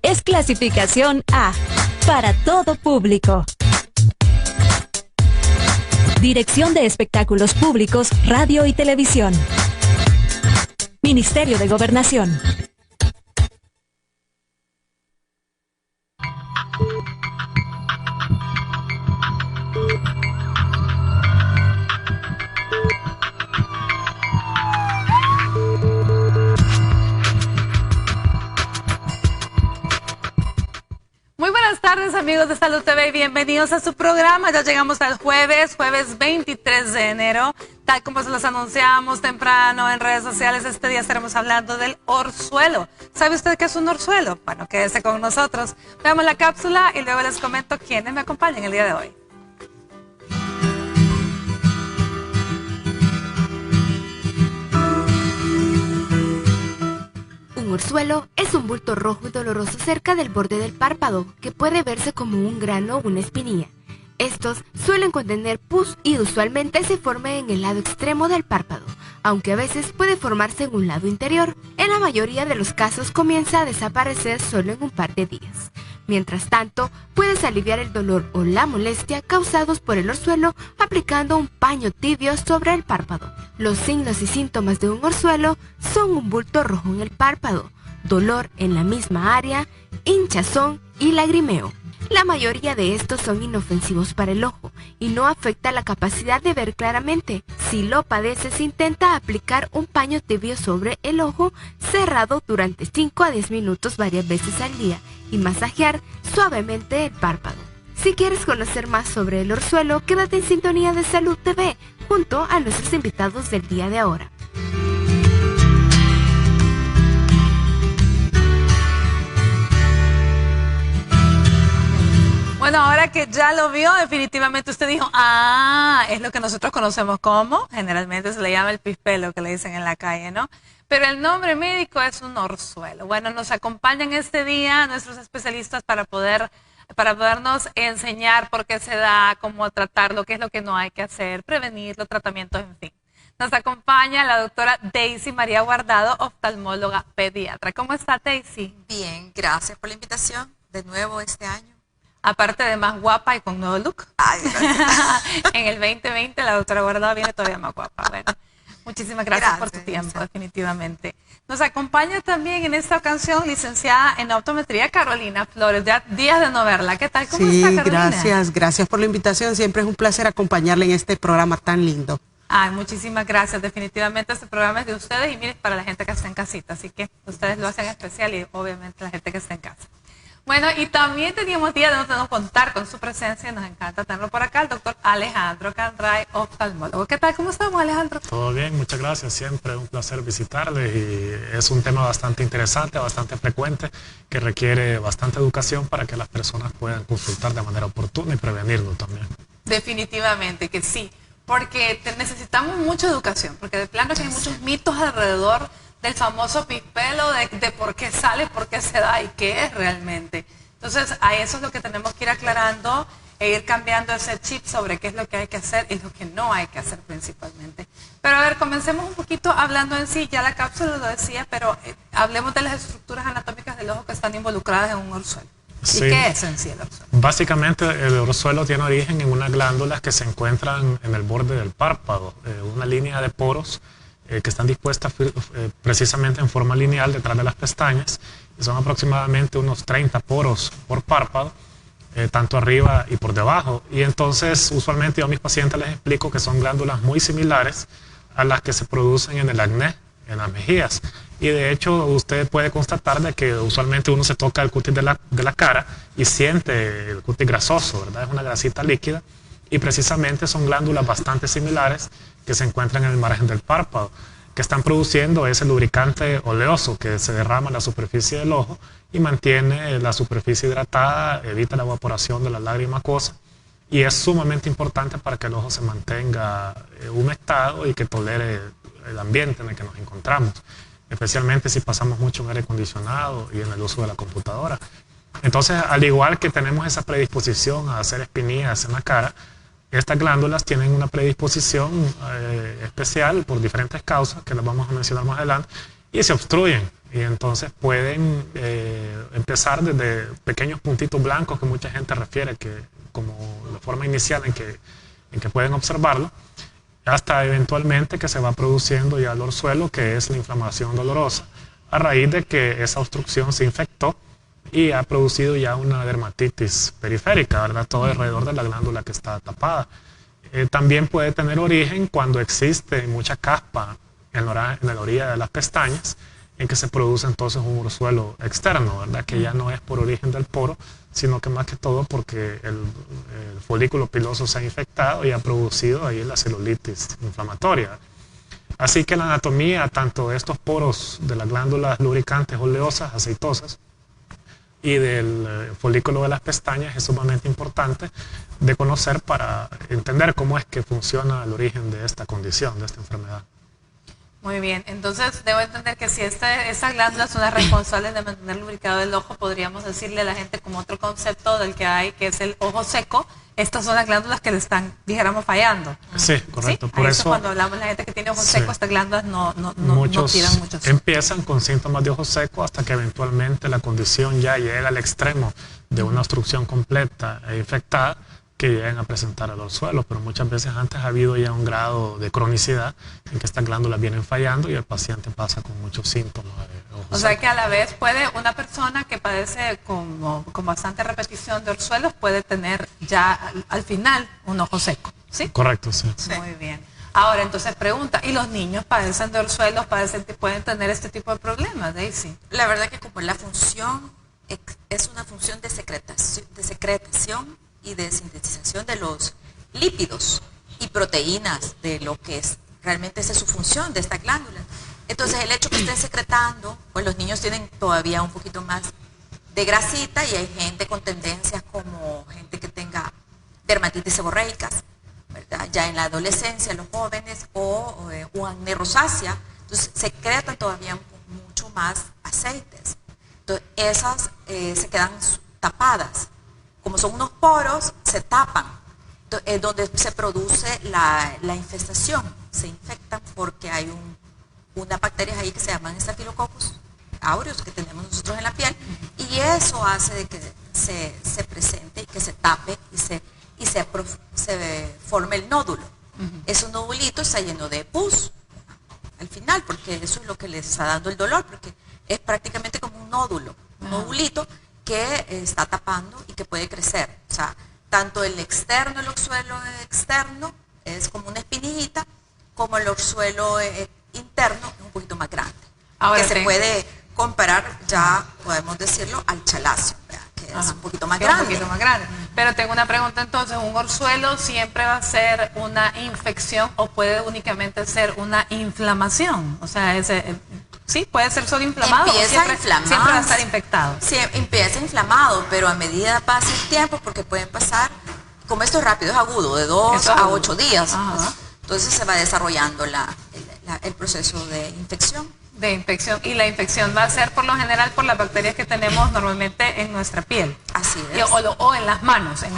es clasificación A, para todo público. Dirección de Espectáculos Públicos, Radio y Televisión. Ministerio de Gobernación. Muy buenas tardes, amigos de Salud TV, bienvenidos a su programa. Ya llegamos al jueves 23 de enero. Tal como se los anunciamos temprano en redes sociales, este día estaremos hablando del orzuelo. ¿Sabe usted qué es un orzuelo? Bueno, quédese con nosotros. Veamos la cápsula y luego les comento quiénes me acompañan el día de hoy. Un orzuelo es un bulto rojo y doloroso cerca del borde del párpado, que puede verse como un grano o una espinilla. Estos suelen contener pus y usualmente se forman en el lado extremo del párpado, aunque a veces puede formarse en un lado interior. En la mayoría de los casos comienza a desaparecer solo en un par de días. Mientras tanto, puedes aliviar el dolor o la molestia causados por el orzuelo aplicando un paño tibio sobre el párpado. Los signos y síntomas de un orzuelo son un bulto rojo en el párpado, dolor en la misma área, hinchazón y lagrimeo. La mayoría de estos son inofensivos para el ojo y no afecta la capacidad de ver claramente. Si lo padeces, intenta aplicar un paño tibio sobre el ojo cerrado durante 5 a 10 minutos varias veces al día y masajear suavemente el párpado. Si quieres conocer más sobre el orzuelo, quédate en sintonía de Salud TV junto a nuestros invitados del día de ahora. Bueno, ahora que ya lo vio, definitivamente usted dijo, es lo que nosotros conocemos como, generalmente se le llama el pispelo, que le dicen en la calle, ¿no? Pero el nombre médico es un orzuelo. Bueno, nos acompañan este día nuestros especialistas para podernos enseñar por qué se da, cómo tratarlo, qué es lo que no hay que hacer, prevenirlo, tratamientos, en fin. Nos acompaña la doctora Daisy María Guardado, oftalmóloga pediatra. ¿Cómo está, Daisy? Bien, gracias por la invitación de nuevo este año. Aparte de más guapa y con nuevo look. Ay, en el 2020 la doctora Guardado viene todavía más guapa. Bueno, muchísimas gracias por tu tiempo, definitivamente. Nos acompaña también en esta ocasión licenciada en optometría Carolina Flores. Ya días de no verla. ¿Qué tal? ¿Cómo está, Carolina? Gracias por la invitación. Siempre es un placer acompañarle en este programa tan lindo. Ay, muchísimas gracias. Definitivamente este programa es de ustedes y miren, para la gente que está en casita. Así que ustedes lo hacen especial y obviamente la gente que está en casa. Bueno, y también teníamos días de no contar con su presencia y nos encanta tenerlo por acá, el doctor Alejandro Candray, oftalmólogo. ¿Qué tal? ¿Cómo estamos, Alejandro? Todo bien, muchas gracias. Siempre un placer visitarles y es un tema bastante interesante, bastante frecuente, que requiere bastante educación para que las personas puedan consultar de manera oportuna y prevenirlo también. Definitivamente que sí, porque necesitamos mucha educación, porque de plano que hay muchos mitos alrededor del famoso pispelo, de por qué sale, por qué se da y qué es realmente. Entonces, a eso es lo que tenemos que ir aclarando e ir cambiando ese chip sobre qué es lo que hay que hacer y lo que no hay que hacer principalmente. Pero a ver, comencemos un poquito hablando en sí, ya la cápsula lo decía, pero hablemos de las estructuras anatómicas del ojo que están involucradas en un orzuelo. Sí. ¿Y qué es en sí el orzuelo? Básicamente el orzuelo tiene origen en unas glándulas que se encuentran en el borde del párpado, una línea de poros que están dispuestas precisamente en forma lineal detrás de las pestañas, y son aproximadamente unos 30 poros por párpado, tanto arriba y por debajo. Y entonces usualmente yo a mis pacientes les explico que son glándulas muy similares a las que se producen en el acné, en las mejillas. Y de hecho usted puede constatar de que usualmente uno se toca el cutis de la cara y siente el cutis grasoso, ¿verdad? Es una grasita líquida y precisamente son glándulas bastante similares que se encuentran en el margen del párpado, que están produciendo ese lubricante oleoso que se derrama en la superficie del ojo y mantiene la superficie hidratada, evita la evaporación de la lágrima acuosa y es sumamente importante para que el ojo se mantenga humectado y que tolere el ambiente en el que nos encontramos, especialmente si pasamos mucho en aire acondicionado y en el uso de la computadora. Entonces, al igual que tenemos esa predisposición a hacer espinillas en la cara, estas glándulas tienen una predisposición especial por diferentes causas que las vamos a mencionar más adelante, y se obstruyen. Y entonces pueden empezar desde pequeños puntitos blancos que mucha gente refiere que como la forma inicial en que pueden observarlo, hasta eventualmente que se va produciendo ya el orzuelo, que es la inflamación dolorosa, a raíz de que esa obstrucción se infectó y ha producido ya una dermatitis periférica, ¿verdad? Todo alrededor de la glándula que está tapada. También puede tener origen cuando existe mucha caspa en la orilla de las pestañas, en que se produce entonces un orzuelo externo, ¿verdad? Que ya no es por origen del poro, sino que más que todo porque el folículo piloso se ha infectado y ha producido ahí la celulitis inflamatoria. Así que la anatomía tanto de estos poros de las glándulas lubricantes oleosas, aceitosas, y del folículo de las pestañas es sumamente importante de conocer para entender cómo es que funciona el origen de esta condición, de esta enfermedad. Muy bien, entonces debo entender que si estas glándulas son las responsables de mantener lubricado el ojo, podríamos decirle a la gente como otro concepto del que hay, que es el ojo seco. Estas son las glándulas que le están, dijéramos, fallando. Sí, correcto. ¿Sí? Por eso cuando hablamos de la gente que tiene ojo sí, seco, estas glándulas no tiran mucho. Empiezan con síntomas de ojo seco hasta que eventualmente la condición ya llega al extremo de una obstrucción completa e infectada, que lleguen a presentar el orzuelo, pero muchas veces antes ha habido ya un grado de cronicidad en que estas glándulas vienen fallando y el paciente pasa con muchos síntomas de ojo seco. O sea que a la vez puede una persona que padece con bastante repetición de orzuelos puede tener ya al final un ojo seco, ¿sí? Correcto, sí. Muy bien. Ahora, entonces pregunta, ¿y los niños padecen de orzuelos, pueden tener este tipo de problemas, Daisy? La verdad que como la función es una función de secretación y de sintetización de los lípidos y proteínas de lo que es realmente esa es su función de esta glándula. Entonces el hecho que estén secretando, pues los niños tienen todavía un poquito más de grasita y hay gente con tendencias como gente que tenga dermatitis seborreicas, ¿verdad? Ya en la adolescencia, los jóvenes o acné rosácea, entonces secretan todavía mucho más aceites. Entonces esas se quedan tapadas. Como son unos poros, se tapan, es donde se produce la infestación, se infectan porque hay unas bacterias ahí que se llaman Staphylococcus aureus que tenemos nosotros en la piel y eso hace de que se presente y que se tape y se forme el nódulo. Ese nodulito está lleno de pus al final porque eso es lo que les está dando el dolor porque es prácticamente como un nódulo, un nodulito que está tapando y que puede crecer. O sea, tanto el orzuelo externo es como una espinillita, como el orzuelo interno es un poquito más grande. Ahora que se puede comparar, ya podemos decirlo, al chalacio, ¿verdad? Que es un poquito más grande. Un poquito más grande. Pero tengo una pregunta entonces, ¿un orzuelo siempre va a ser una infección o puede únicamente ser una inflamación? O sea, sí, puede ser solo inflamado empieza o siempre va a estar infectado. Sí, empieza inflamado, pero a medida pasa el tiempo, porque pueden pasar, como esto es rápido, es agudo, de 2 a 8 días. Pues, entonces se va desarrollando el proceso de infección. Y la infección va a ser por lo general por las bacterias que tenemos normalmente en nuestra piel. Así es. O en las manos. Yo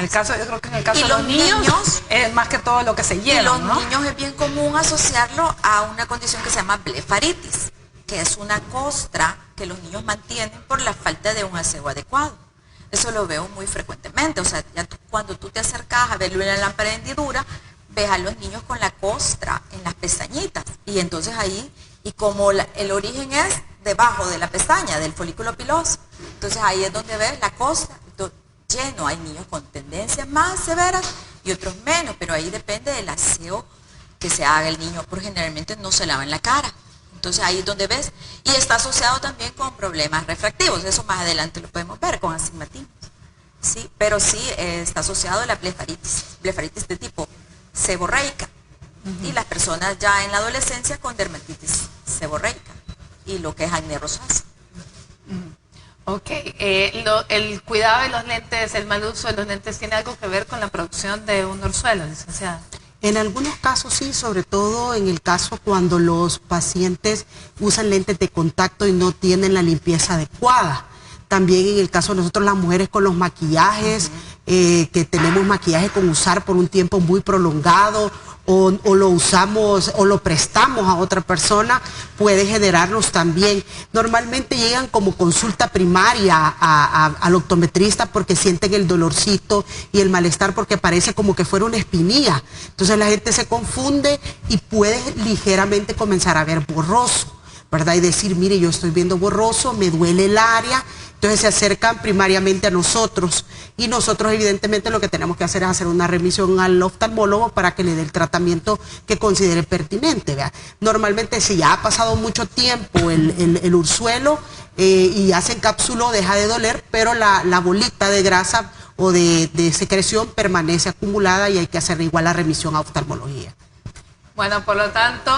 creo que en el caso de los niños es más que todo lo que se lleva. Y los niños es bien común asociarlo a una condición que se llama blefaritis, que es una costra que los niños mantienen por la falta de un aseo adecuado. Eso lo veo muy frecuentemente. O sea, cuando tú te acercas a verlo en la lámpara de hendidura, ves a los niños con la costra en las pestañitas. Y entonces ahí, y como el origen es debajo de la pestaña, del folículo piloso, entonces ahí es donde ves la costra lleno. Hay niños con tendencias más severas y otros menos, pero ahí depende del aseo que se haga. El niño generalmente no se lava en la cara. Entonces ahí es donde ves, y está asociado también con problemas refractivos, eso más adelante lo podemos ver con astigmatismo, ¿sí? Pero sí está asociado a la blefaritis de tipo seborreica, y las personas ya en la adolescencia con dermatitis seborreica, y lo que es acné rosácea. Ok, el cuidado de los lentes, el mal uso de los lentes, ¿tiene algo que ver con la producción de un orzuelo, licenciada? En algunos casos sí, sobre todo en el caso cuando los pacientes usan lentes de contacto y no tienen la limpieza adecuada. También en el caso de nosotros las mujeres con los maquillajes, que tenemos maquillaje con usar por un tiempo muy prolongado o lo usamos o lo prestamos a otra persona, puede generarnos también. Normalmente llegan como consulta primaria al optometrista porque sienten el dolorcito y el malestar porque parece como que fuera una espinilla. Entonces la gente se confunde y puede ligeramente comenzar a ver borroso, ¿verdad? Y decir, mire, yo estoy viendo borroso, me duele el área. Entonces se acercan primariamente a nosotros y nosotros evidentemente lo que tenemos que hacer es hacer una remisión al oftalmólogo para que le dé el tratamiento que considere pertinente, ¿vea? Normalmente si ya ha pasado mucho tiempo el urzuelo y ya se encapsuló, deja de doler, pero la bolita de grasa o de secreción permanece acumulada y hay que hacer igual la remisión a oftalmología. Bueno, por lo tanto,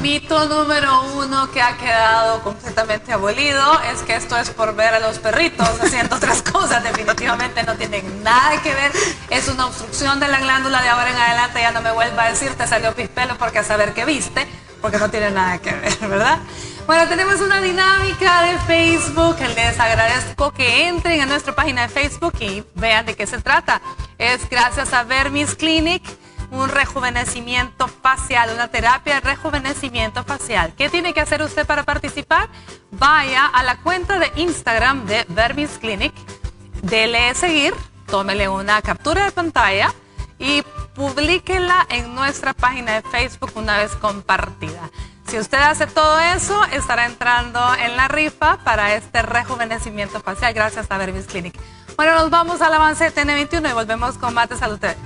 mito número 1 que ha quedado completamente abolido es que esto es por ver a los perritos haciendo otras cosas. Definitivamente no tienen nada que ver. Es una obstrucción de la glándula. De ahora en adelante ya no me vuelva a decir te salió pispelo porque a saber qué viste, porque no tiene nada que ver, ¿verdad? Bueno, tenemos una dinámica de Facebook. Les agradezco que entren a nuestra página de Facebook y vean de qué se trata. Es gracias a Vermis Clinic, un rejuvenecimiento facial, una terapia de rejuvenecimiento facial. ¿Qué tiene que hacer usted para participar? Vaya a la cuenta de Instagram de Vermis Clinic, dele seguir, tómele una captura de pantalla y publíquela en nuestra página de Facebook una vez compartida. Si usted hace todo eso, estará entrando en la rifa para este rejuvenecimiento facial gracias a Vermis Clinic. Bueno, nos vamos al avance de TN21 y volvemos con Mate Salud TV.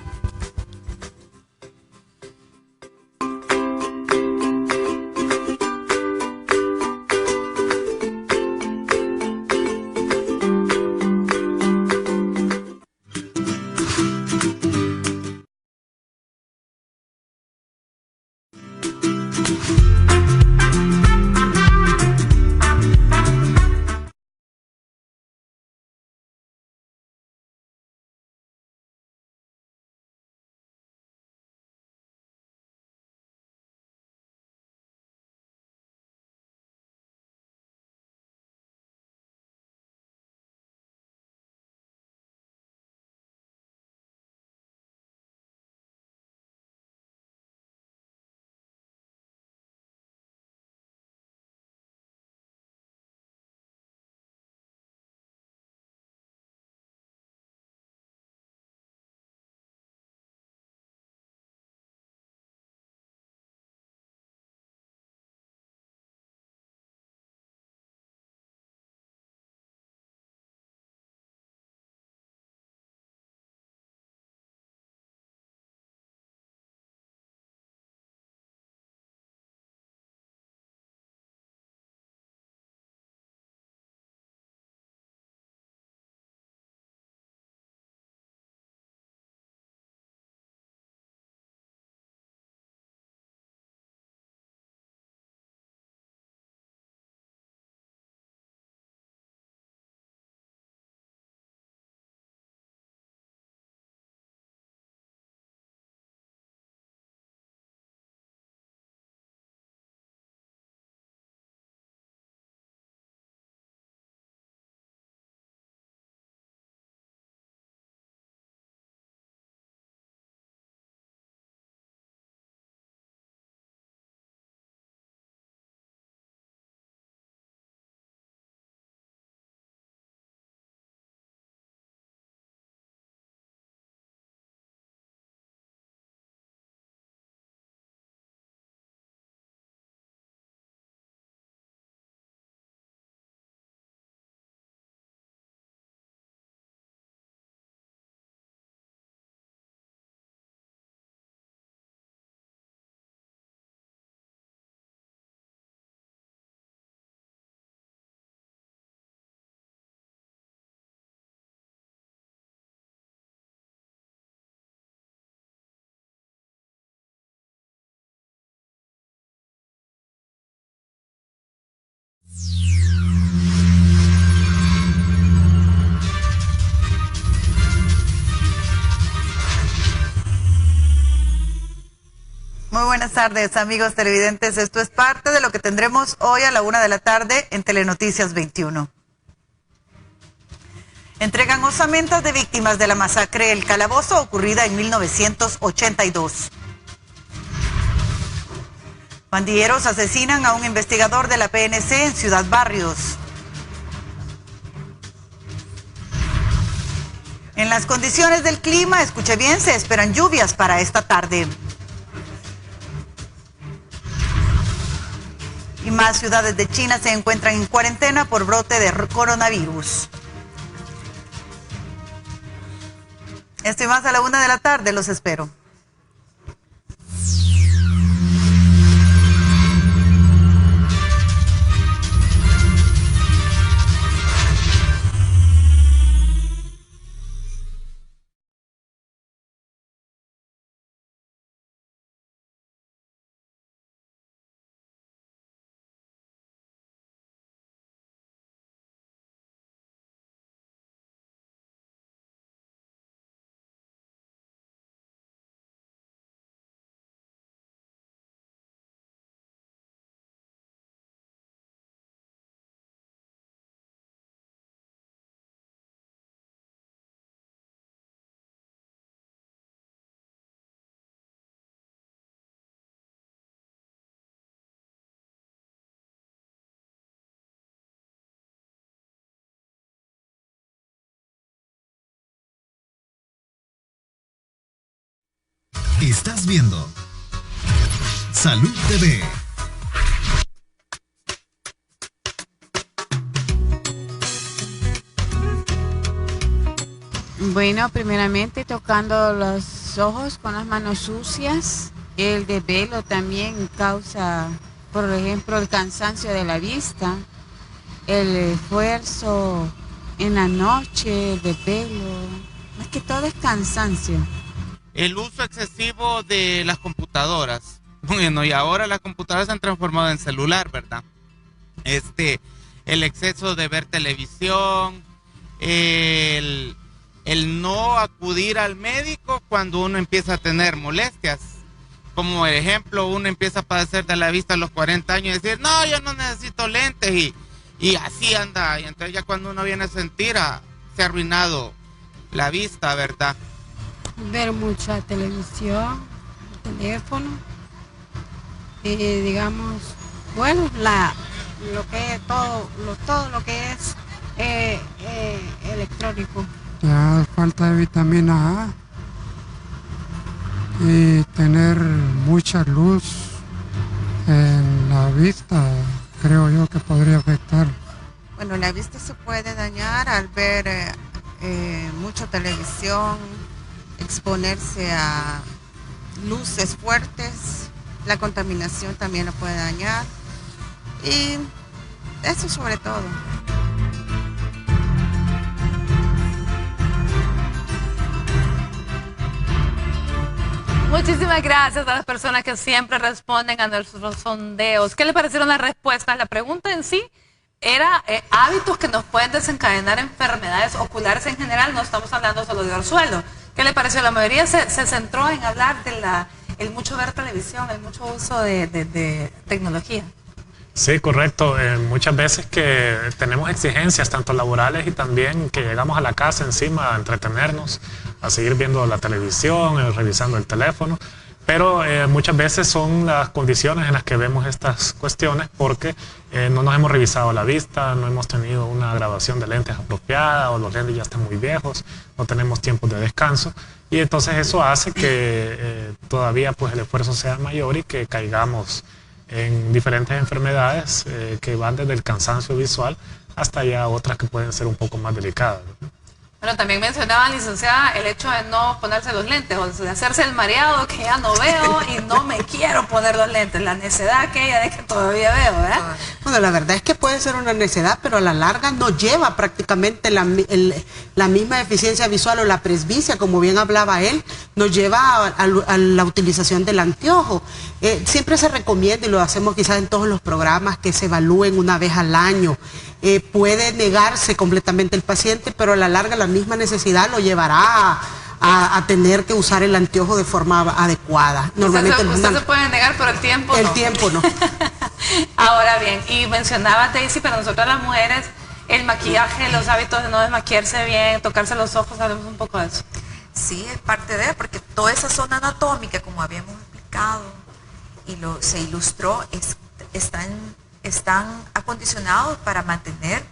Muy buenas tardes, amigos televidentes. Esto es parte de lo que tendremos hoy a la 1 de la tarde en Telenoticias 21. Entregan osamentas de víctimas de la masacre El Calabozo ocurrida en 1982. Pandilleros asesinan a un investigador de la PNC en Ciudad Barrios. En las condiciones del clima, escuche bien, se esperan lluvias para esta tarde. Y más ciudades de China se encuentran en cuarentena por brote de coronavirus. Esto y más a la 1 de la tarde, los espero. Estás viendo Salud TV. Bueno, primeramente tocando los ojos con las manos sucias. El desvelo también causa, por ejemplo, el cansancio de la vista, el esfuerzo en la noche, el desvelo, más que todo es cansancio. El uso excesivo de las computadoras. Bueno, y ahora las computadoras se han transformado en celular, ¿verdad? El exceso de ver televisión, el no acudir al médico cuando uno empieza a tener molestias. Como ejemplo, uno empieza a padecer de la vista a los 40 años y decir, no, yo no necesito lentes y así anda. Y entonces ya cuando uno viene a sentir, se ha arruinado la vista, ¿verdad? Ver mucha televisión, teléfono, digamos, bueno, todo lo que es electrónico. Ya falta de vitamina A y tener mucha luz en la vista, creo yo que podría afectar. Bueno, la vista se puede dañar al ver mucha televisión, exponerse a luces fuertes, la contaminación también lo puede dañar y eso sobre todo. Muchísimas gracias a las personas que siempre responden a nuestros sondeos. ¿Qué le parecieron las respuestas? La pregunta en sí era hábitos que nos pueden desencadenar enfermedades oculares en general, no estamos hablando solo de orzuelo. ¿Qué le pareció? La mayoría se centró en hablar de el mucho ver televisión, el mucho uso de tecnología. Sí, correcto. Muchas veces que tenemos exigencias tanto laborales y también que llegamos a la casa encima a entretenernos, a seguir viendo la televisión, revisando el teléfono. Pero muchas veces son las condiciones en las que vemos estas cuestiones porque no nos hemos revisado la vista, no hemos tenido una graduación de lentes apropiada o los lentes ya están muy viejos, no tenemos tiempos de descanso y entonces eso hace que todavía pues el esfuerzo sea mayor y que caigamos en diferentes enfermedades que van desde el cansancio visual hasta ya otras que pueden ser un poco más delicadas, ¿no? Bueno, también mencionaba, licenciada, el hecho de no ponerse los lentes, o de hacerse el mareado que ya no veo y no me quiero poner los lentes, la necedad aquella de que todavía veo, ¿verdad? Bueno, la verdad es que puede ser una necedad, pero a la larga no lleva prácticamente la misma eficiencia visual o la presbicia, como bien hablaba él, nos lleva a la utilización del anteojo. Siempre se recomienda, y lo hacemos quizás en todos los programas, que se evalúen una vez al año. Puede negarse completamente el paciente, pero a la larga la misma necesidad lo llevará a tener que usar el anteojo de forma adecuada. Normalmente usted se puede negar, pero el tiempo no. El tiempo no. Ahora bien, y mencionaba Daisy, pero nosotras las mujeres, el maquillaje, los hábitos de no desmaquillarse bien, tocarse los ojos, hablemos un poco de eso. Sí, es parte de, porque toda esa zona anatómica, como habíamos explicado, se ilustró, están acondicionados para mantener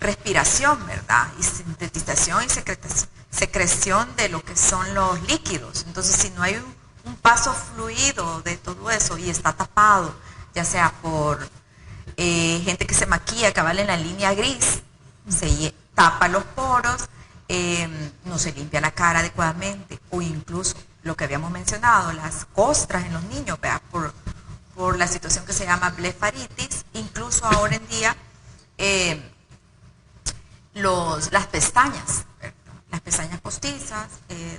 respiración, ¿verdad? Y sintetización y secreción de lo que son los líquidos. Entonces, si no hay un paso fluido de todo eso y está tapado, ya sea por gente que se maquilla, cabal en la línea gris, se tapa los poros, no se limpia la cara adecuadamente, o incluso lo que habíamos mencionado, las costras en los niños, ¿verdad? Por la situación que se llama blefaritis, incluso ahora en día las pestañas, ¿verdad? Las pestañas postizas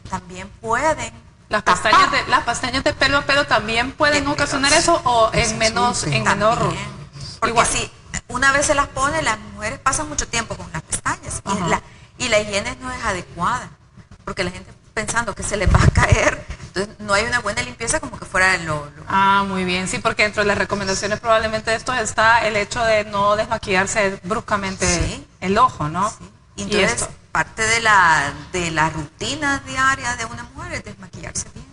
también pueden las pestañas de pelo a pelo también pueden ocasionar eso, o en menor. Porque igual. si una vez se las pone, las mujeres pasan mucho tiempo con las pestañas y la higiene no es adecuada, porque la gente pensando que se les va a caer, entonces no hay una buena limpieza como que fuera muy bien, sí, porque dentro de las recomendaciones probablemente de esto está el hecho de no desmaquillarse bruscamente el ojo, ¿no? Sí. Entonces, parte de la rutina diaria de una mujer es desmaquillarse bien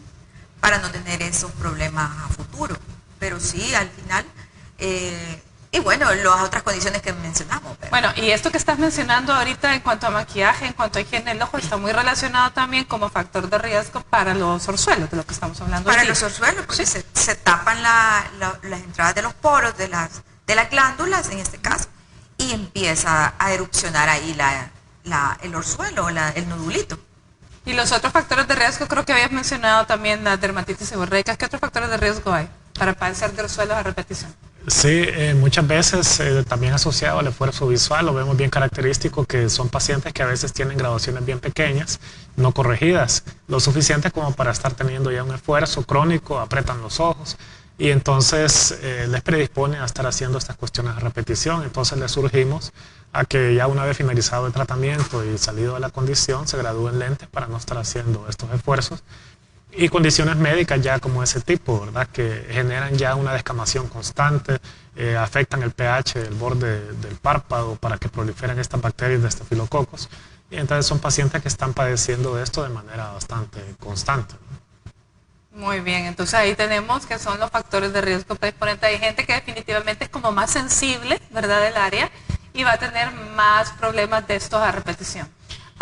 para no tener esos problemas a futuro. Pero sí, al final, y bueno, las otras condiciones que mencionamos. ¿verdad? Bueno, y esto que estás mencionando ahorita en cuanto a maquillaje, en cuanto a higiene del ojo, está muy relacionado también como factor de riesgo para los orzuelos, de lo que estamos hablando Para aquí. los orzuelos, porque se tapan las entradas de los poros, de las glándulas, en este caso, y empieza a erupcionar ahí el orzuelo, el nodulito. Y los otros factores de riesgo, creo que habías mencionado también la dermatitis seborreica. ¿Qué otros factores de riesgo hay para padecer de orzuelos a repetición? Sí, muchas veces también asociado al esfuerzo visual, lo vemos bien característico que son pacientes que a veces tienen graduaciones bien pequeñas, no corregidas, lo suficiente como para estar teniendo ya un esfuerzo crónico, apretan los ojos y entonces les predispone a estar haciendo estas cuestiones a repetición. Entonces les surgimos a que ya una vez finalizado el tratamiento y salido de la condición se gradúen lentes para no estar haciendo estos esfuerzos. Y condiciones médicas ya como ese tipo, ¿verdad? Que generan ya una descamación constante, afectan el pH del borde del párpado para que proliferen estas bacterias de estafilococos. Y entonces son pacientes que están padeciendo de esto de manera bastante constante. Muy bien, entonces ahí tenemos que son los factores de riesgo predisponente. Hay gente que definitivamente es como más sensible, ¿verdad? Del área y va a tener más problemas de estos a repetición.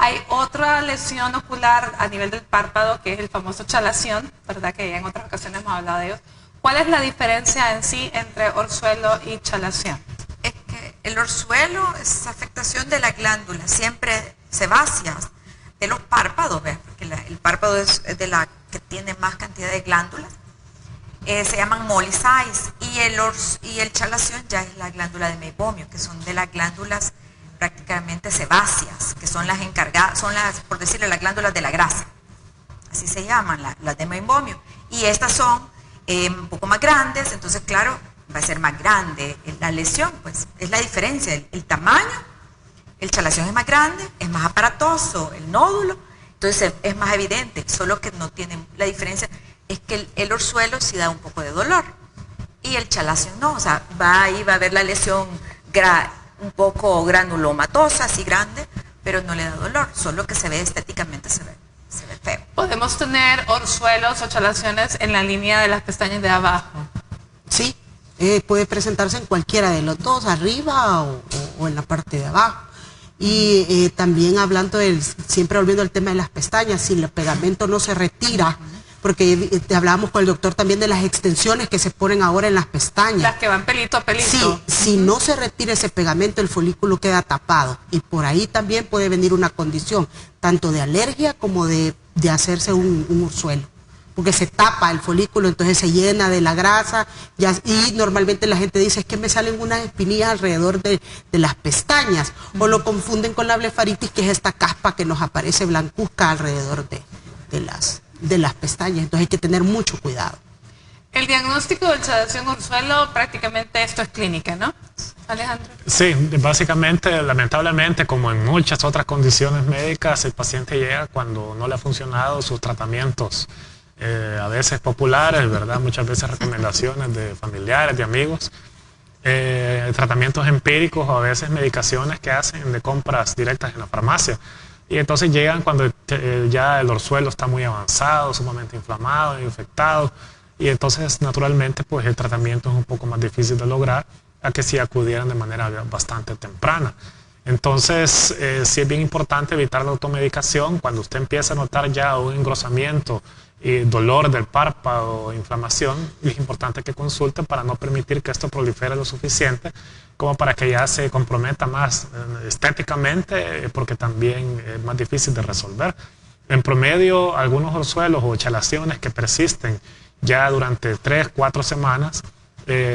Hay otra lesión ocular a nivel del párpado que es el famoso chalación, ¿verdad? Que ya en otras ocasiones hemos hablado de ellos. ¿Cuál es la diferencia en sí entre orzuelo y chalación? Es que el orzuelo es afectación de la glándula, siempre sebáceas de los párpados, ¿ves? Porque el párpado es de la que tiene más cantidad de glándulas. Se llaman mollicites y el chalación ya es la glándula de meibomio, que son de las glándulas prácticamente sebáceas, que son las encargadas, son las, por decirle, las glándulas de la grasa, así se llaman, las de meibomio, y estas son un poco más grandes, entonces claro, va a ser más grande la lesión, pues es la diferencia, el tamaño, el chalación es más grande, es más aparatoso, el nódulo, entonces es más evidente, solo que no tiene, la diferencia es que el orzuelo sí da un poco de dolor, y el chalación no, o sea, ahí va a haber la lesión un poco granulomatosa, así grande, pero no le da dolor, solo que se ve estéticamente, se ve feo. ¿Podemos tener orzuelos o chalaciones en la línea de las pestañas de abajo? Sí, puede presentarse en cualquiera de los dos, arriba o en la parte de abajo. Y también hablando siempre volviendo al tema de las pestañas, si el pegamento no se retira, porque hablábamos con el doctor también de las extensiones que se ponen ahora en las pestañas. Las que van pelito a pelito. Sí, si no se retira ese pegamento, el folículo queda tapado. Y por ahí también puede venir una condición, tanto de alergia como de hacerse un orzuelo. Porque se tapa el folículo, entonces se llena de la grasa. Y normalmente la gente dice, es que me salen unas espinillas alrededor de las pestañas. O lo confunden con la blefaritis, que es esta caspa que nos aparece blancuzca alrededor de las pestañas, entonces hay que tener mucho cuidado. El diagnóstico del chalación orzuelo, prácticamente esto es clínica, ¿no? Alejandro. Sí, básicamente, lamentablemente, como en muchas otras condiciones médicas, el paciente llega cuando no le ha funcionado sus tratamientos, a veces populares, ¿verdad? Muchas veces recomendaciones de familiares, de amigos, tratamientos empíricos o a veces medicaciones que hacen de compras directas en la farmacia. Y entonces llegan cuando ya el orzuelo está muy avanzado, sumamente inflamado, infectado, y entonces naturalmente pues el tratamiento es un poco más difícil de lograr a que si acudieran de manera bastante temprana. Entonces sí es bien importante evitar la automedicación. Cuando usted empieza a notar ya un engrosamiento y dolor del párpado, inflamación, es importante que consulte para no permitir que esto prolifere lo suficiente como para que ya se comprometa más estéticamente, porque también es más difícil de resolver. En promedio, algunos orzuelos o chalaciones que persisten ya durante 3-4 semanas,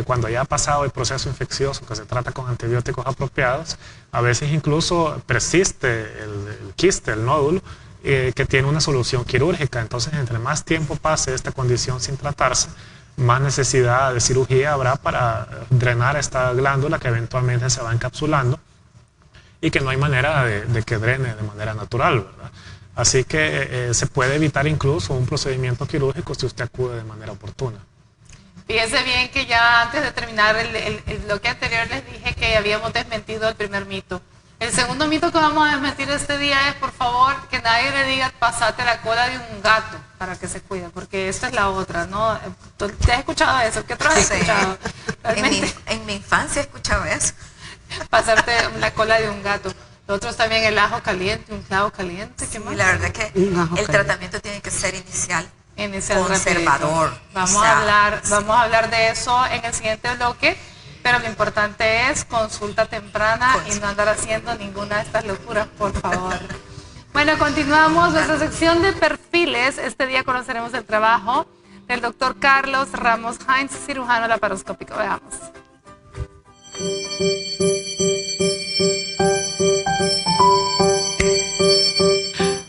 cuando ya ha pasado el proceso infeccioso que se trata con antibióticos apropiados, a veces incluso persiste el quiste, el nódulo, que tiene una solución quirúrgica. Entonces, entre más tiempo pase esta condición sin tratarse, más necesidad de cirugía habrá para drenar esta glándula que eventualmente se va encapsulando y que no hay manera de que drene de manera natural, ¿verdad? Así que se puede evitar incluso un procedimiento quirúrgico si usted acude de manera oportuna. Fíjese bien que ya antes de terminar el bloque anterior les dije que habíamos desmentido el primer mito. El segundo mito que vamos a desmentir este día es, por favor, que nadie le diga pasate la cola de un gato para que se cuide, porque esta es la otra, ¿no? ¿Te has escuchado eso? ¿Qué otro has escuchado? En mi infancia escuchaba eso. Pasarte la cola de un gato. Nosotros también el ajo caliente, un clavo caliente. ¿Qué más? Y la verdad que el tratamiento tiene que ser inicial conservador. Vamos a hablar de eso en el siguiente bloque, pero lo importante es consulta temprana y no andar haciendo ninguna de estas locuras, por favor. Bueno, continuamos nuestra sección de perfiles. Este día conoceremos el trabajo del doctor Carlos Ramos Heinz, cirujano laparoscópico. Veamos.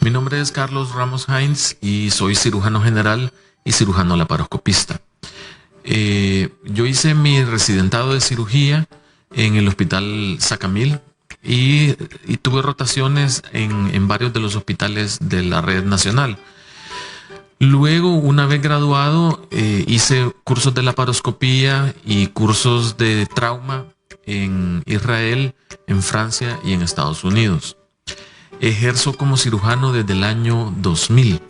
Mi nombre es Carlos Ramos Heinz y soy cirujano general y cirujano laparoscopista. Yo hice mi residentado de cirugía en el Hospital Sacamil y tuve rotaciones en varios de los hospitales de la red nacional. Luego, una vez graduado, hice cursos de laparoscopía y cursos de trauma en Israel, en Francia y en Estados Unidos. Ejerzo como cirujano desde el año 2000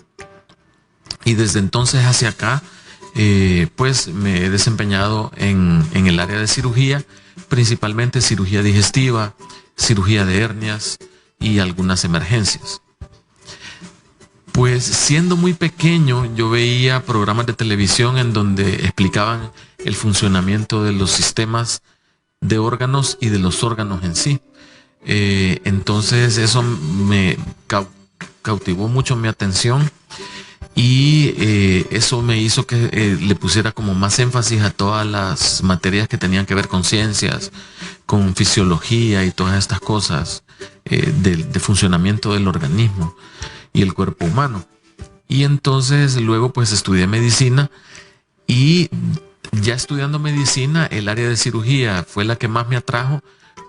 y desde entonces hacia acá pues me he desempeñado en el área de cirugía, principalmente cirugía digestiva, cirugía de hernias y algunas emergencias. Pues siendo muy pequeño yo veía programas de televisión en donde explicaban el funcionamiento de los sistemas de órganos y de los órganos en sí. Entonces eso me cautivó mucho mi atención y eso me hizo que le pusiera como más énfasis a todas las materias que tenían que ver con ciencias, con fisiología y todas estas cosas de funcionamiento del organismo y el cuerpo humano. Y entonces luego pues estudié medicina y ya estudiando medicina el área de cirugía fue la que más me atrajo,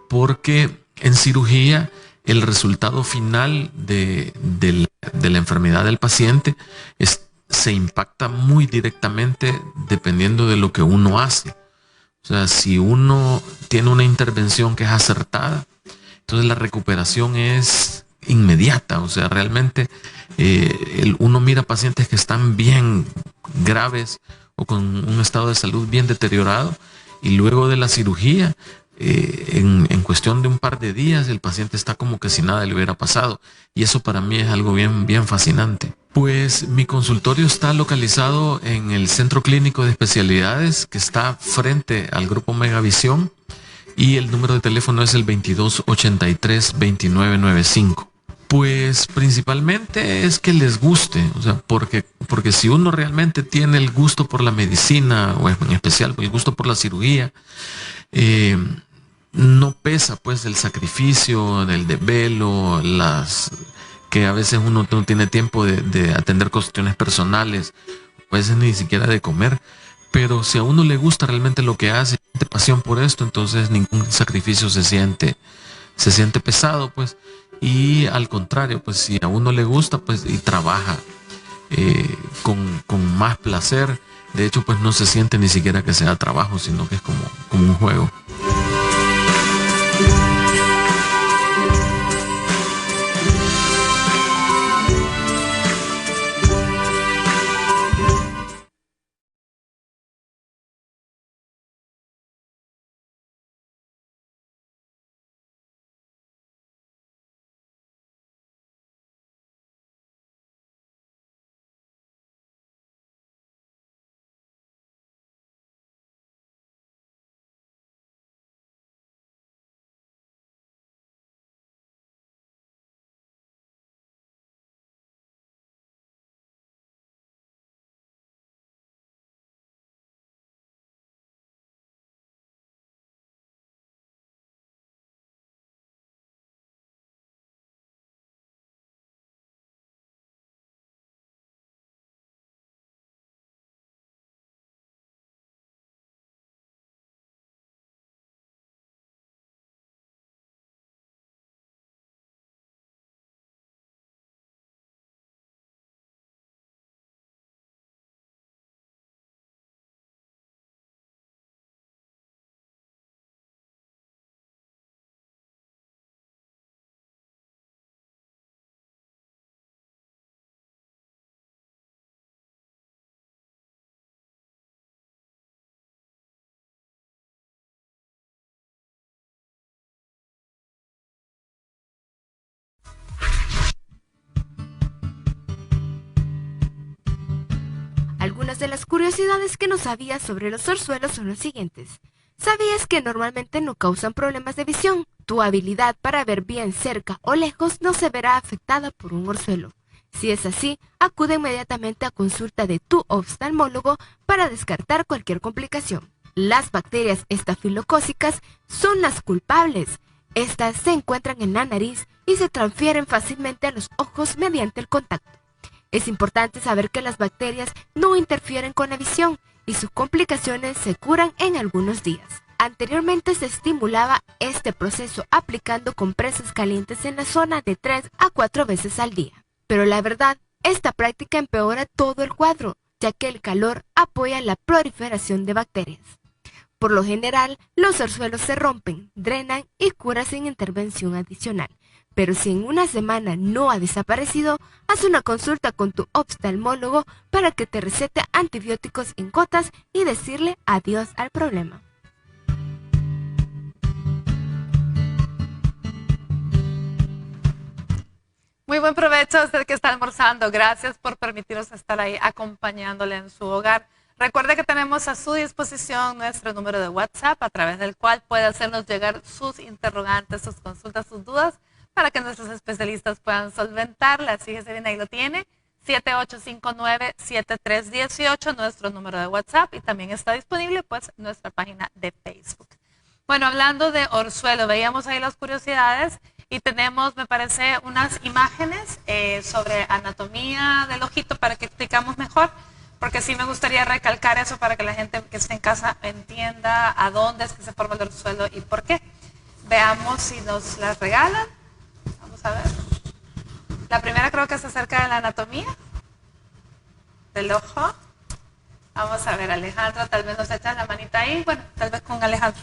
porque en cirugía el resultado final de la enfermedad del paciente se impacta muy directamente dependiendo de lo que uno hace. O sea, si uno tiene una intervención que es acertada, entonces la recuperación es inmediata. O sea, realmente uno mira pacientes que están bien graves o con un estado de salud bien deteriorado y luego de la cirugía, en cuestión de un par de días el paciente está como que si nada le hubiera pasado, y eso para mí es algo bien fascinante. Pues mi consultorio está localizado en el Centro Clínico de Especialidades, que está frente al Grupo Megavisión, y el número de teléfono es el 2283-2995. Pues principalmente es que les guste, o sea, porque si uno realmente tiene el gusto por la medicina, o en especial el gusto por la cirugía, no pesa pues el sacrificio, del desvelo, que a veces uno no tiene tiempo de atender cuestiones personales, a veces ni siquiera de comer, pero si a uno le gusta realmente lo que hace, siente pasión por esto, entonces ningún sacrificio se siente pesado, pues, y al contrario, pues si a uno le gusta, pues, y trabaja con más placer, de hecho, pues no se siente ni siquiera que sea trabajo, sino que es como un juego. Algunas de las curiosidades que no sabías sobre los orzuelos son las siguientes. ¿Sabías que normalmente no causan problemas de visión? Tu habilidad para ver bien cerca o lejos no se verá afectada por un orzuelo. Si es así, acude inmediatamente a consulta de tu oftalmólogo para descartar cualquier complicación. Las bacterias estafilocócicas son las culpables. Estas se encuentran en la nariz y se transfieren fácilmente a los ojos mediante el contacto. Es importante saber que las bacterias no interfieren con la visión y sus complicaciones se curan en algunos días. Anteriormente se estimulaba este proceso aplicando compresas calientes en la zona de 3 a 4 veces al día. Pero la verdad, esta práctica empeora todo el cuadro, ya que el calor apoya la proliferación de bacterias. Por lo general, los orzuelos se rompen, drenan y curan sin intervención adicional. Pero si en una semana no ha desaparecido, haz una consulta con tu oftalmólogo para que te recete antibióticos en gotas y decirle adiós al problema. Muy buen provecho a usted que está almorzando. Gracias por permitirnos estar ahí acompañándole en su hogar. Recuerde que tenemos a su disposición nuestro número de WhatsApp a través del cual puede hacernos llegar sus interrogantes, sus consultas, sus dudas para que nuestros especialistas puedan solventarlas. Fíjese bien, ahí lo tiene, 7859-7318, nuestro número de WhatsApp, y también está disponible pues nuestra página de Facebook. Bueno, hablando de orzuelo, veíamos ahí las curiosidades y tenemos, me parece, unas imágenes sobre anatomía del ojito para que explicamos mejor, porque sí me gustaría recalcar eso para que la gente que esté en casa entienda a dónde es que se forma el orzuelo y por qué. Veamos si nos las regalan. Vamos a ver. La primera creo que es acerca de la anatomía del ojo. Vamos a ver, Alejandro, tal vez nos echan la manita ahí. Bueno, tal vez con Alejandro.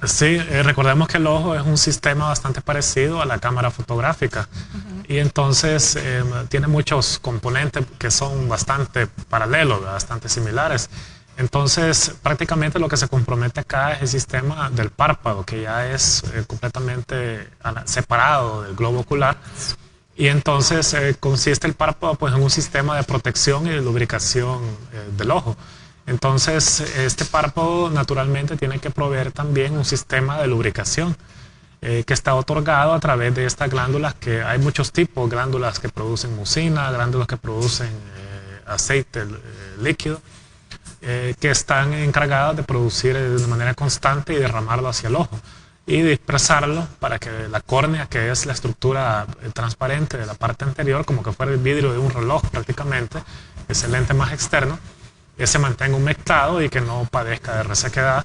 Sí, recordemos que el ojo es un sistema bastante parecido a la cámara fotográfica. Y entonces tiene muchos componentes que son bastante paralelos, bastante similares. Entonces, prácticamente lo que se compromete acá es el sistema del párpado, que ya es completamente separado del globo ocular. Y entonces consiste el párpado pues, en un sistema de protección y de lubricación del ojo. Entonces, este párpado naturalmente tiene que proveer también un sistema de lubricación que está otorgado a través de estas glándulas, que hay muchos tipos, glándulas que producen mucina, glándulas que producen aceite líquido, que están encargadas de producir de manera constante y derramarlo hacia el ojo y dispersarlo para que la córnea, que es la estructura transparente de la parte anterior, como que fuera el vidrio de un reloj prácticamente, es el lente más externo, se mantenga humectado y que no padezca de resequedad.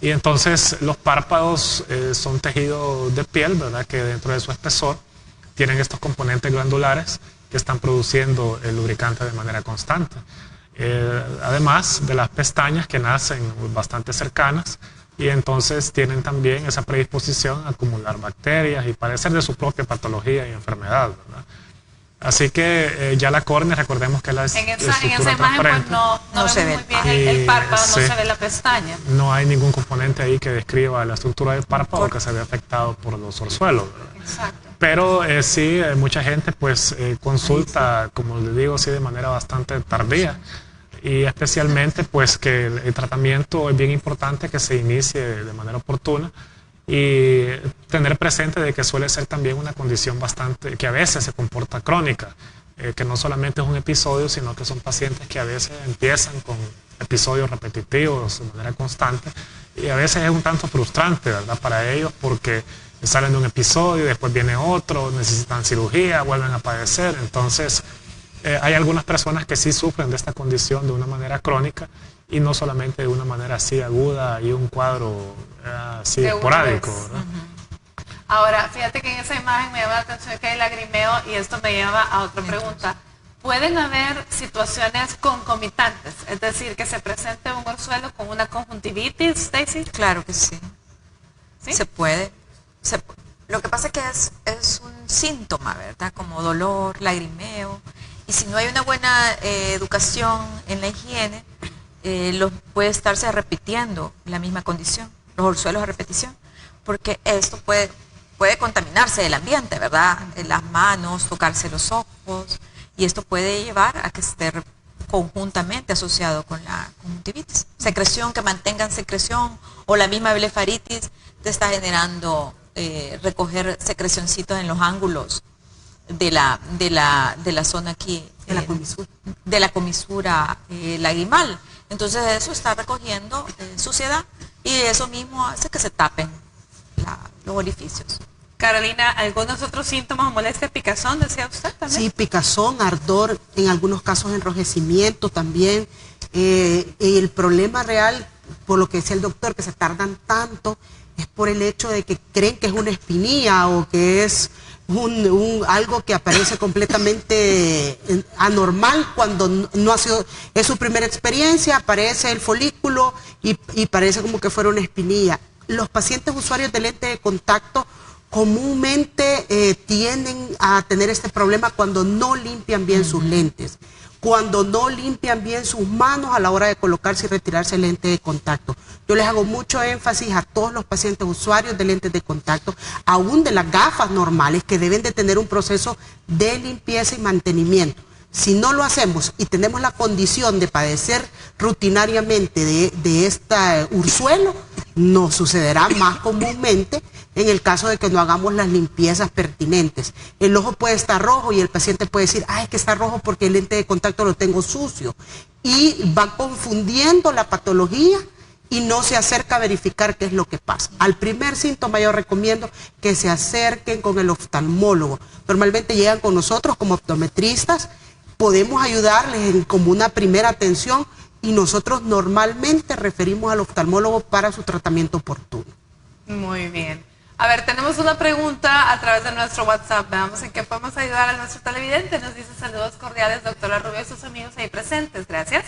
Y entonces los párpados son tejidos de piel, ¿verdad? Que dentro de su espesor tienen estos componentes glandulares que están produciendo el lubricante de manera constante. Además de las pestañas que nacen bastante cercanas y entonces tienen también esa predisposición a acumular bacterias y padecer de su propia patología y enfermedad, ¿verdad? Así que ya la córnea, recordemos que la en esa imagen pues no se ve muy bien el párpado, no se ve la pestaña. No hay ningún componente ahí que describa la estructura del párpado que se ve afectado por los orzuelos, ¿verdad? Exacto. Pero sí, mucha gente pues consulta, como les digo, sí, de manera bastante tardía. Y especialmente pues que el tratamiento es bien importante que se inicie de manera oportuna y tener presente de que suele ser también una condición bastante, que a veces se comporta crónica, que no solamente es un episodio, sino que son pacientes que a veces empiezan con episodios repetitivos de manera constante y a veces es un tanto frustrante, ¿verdad? Para ellos porque salen de un episodio, después viene otro, necesitan cirugía, vuelven a padecer, entonces hay algunas personas que sí sufren de esta condición de una manera crónica y no solamente de una manera así aguda y un cuadro así esporádico, ¿verdad? Ahora, fíjate que en esa imagen me llama la atención que hay lagrimeo y esto me lleva a otra pregunta. ¿Pueden haber situaciones concomitantes? Es decir, que se presente un orzuelo con una conjuntivitis, Stacy. Claro que sí. ¿Sí? Se puede. Lo que pasa es que es un síntoma, ¿verdad? Como dolor, lagrimeo. Y si no hay una buena educación en la higiene, puede estarse repitiendo la misma condición, los orzuelos a repetición, porque esto puede contaminarse del ambiente, ¿verdad? Las manos, tocarse los ojos, y esto puede llevar a que esté conjuntamente asociado con la conjuntivitis. Secreción, que mantengan secreción, o la misma blefaritis te está generando recoger secrecioncitos en los ángulos de la zona aquí, de la comisura lagrimal. Entonces eso está recogiendo suciedad y eso mismo hace que se tapen los orificios. Carolina, ¿algunos otros síntomas o molestias? ¿Picazón, decía usted también? Sí, picazón, ardor, en algunos casos enrojecimiento también. El problema real, por lo que decía el doctor, que se tardan tanto, es por el hecho de que creen que es una espinilla o que es algo que aparece completamente anormal cuando no ha sido, es su primera experiencia, aparece el folículo y parece como que fuera una espinilla. Los pacientes usuarios de lente de contacto comúnmente tienden a tener este problema cuando no limpian bien sus lentes, cuando no limpian bien sus manos a la hora de colocarse y retirarse el lente de contacto. Yo les hago mucho énfasis a todos los pacientes usuarios de lentes de contacto, aún de las gafas normales, que deben de tener un proceso de limpieza y mantenimiento. Si no lo hacemos y tenemos la condición de padecer rutinariamente de este ursuelo, nos sucederá más comúnmente en el caso de que no hagamos las limpiezas pertinentes. El ojo puede estar rojo y el paciente puede decir, es que está rojo porque el lente de contacto lo tengo sucio. Y va confundiendo la patología y no se acerca a verificar qué es lo que pasa. Al primer síntoma yo recomiendo que se acerquen con el oftalmólogo. Normalmente llegan con nosotros como optometristas, podemos ayudarles como una primera atención y nosotros normalmente referimos al oftalmólogo para su tratamiento oportuno. Muy bien. A ver, tenemos una pregunta a través de nuestro WhatsApp. Veamos en qué podemos ayudar a nuestro televidente. Nos dice saludos cordiales, doctora Rubio y sus amigos ahí presentes. Gracias.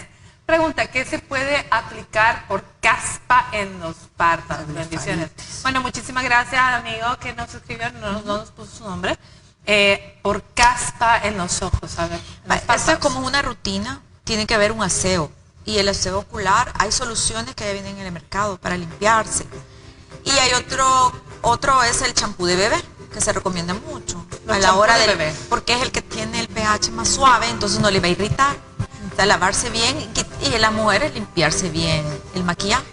Pregunta, ¿qué se puede aplicar por caspa en los párpados? Bendiciones. Bueno, muchísimas gracias al amigo que nos escribió, no nos puso su nombre. Por caspa en los ojos, a ver. Esto es como una rutina, tiene que haber un aseo. Y el aseo ocular, hay soluciones que ya vienen en el mercado para limpiarse. Y hay otro es el champú de bebé, que se recomienda mucho. A la hora del bebé. Porque es el que tiene el pH más suave, entonces no le va a irritar. O sea, lavarse bien y en las mujeres limpiarse bien el maquillaje.